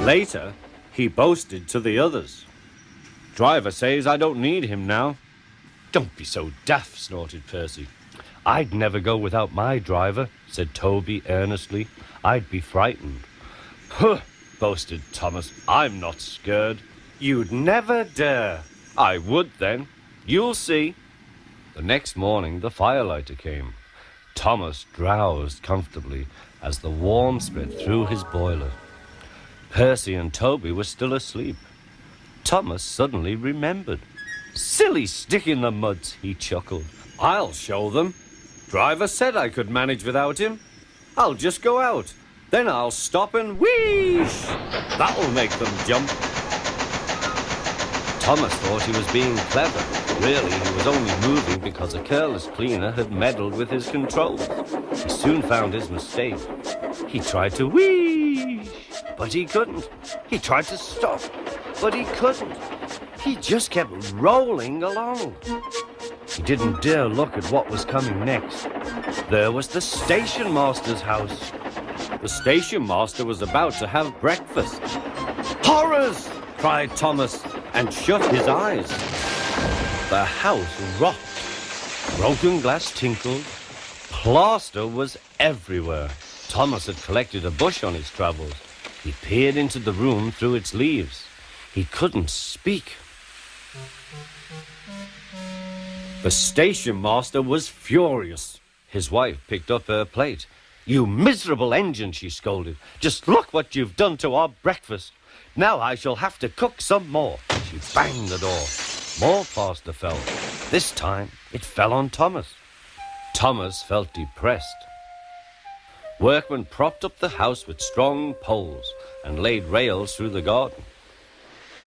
Later, he boasted to the others. "Driver says I don't need him now." "Don't be so daft," snorted Percy. "I'd never go without my driver," said Toby earnestly. "I'd be frightened." "Huh," boasted Thomas. "I'm not scared." "You'd never dare." "I would then. You'll see." The next morning the firelighter came. Thomas drowsed comfortably as the warmth spread through his boiler. Percy and Toby were still asleep. Thomas suddenly remembered. "Silly stick in the muds," he chuckled. "I'll show them. Driver said I could manage without him. I'll just go out. Then I'll stop and wheesh. That'll make them jump." Thomas thought he was being clever. Really, he was only moving because a careless cleaner had meddled with his controls. He soon found his mistake. He tried to whee, but he couldn't. He tried to stop, but he couldn't. He just kept rolling along. He didn't dare look at what was coming next. There was the station master's house. The station master was about to have breakfast. "Horrors!" cried Thomas, and shut his eyes. The house rocked. Broken glass tinkled. Plaster was everywhere. Thomas had collected a bush on his travels. He peered into the room through its leaves. He couldn't speak. The station master was furious. His wife picked up her plate. "You miserable engine," she scolded. "Just look what you've done to our breakfast. Now I shall have to cook some more." She banged the door. More plaster fell. This time it fell on Thomas. Thomas felt depressed. Workmen propped up the house with strong poles and laid rails through the garden.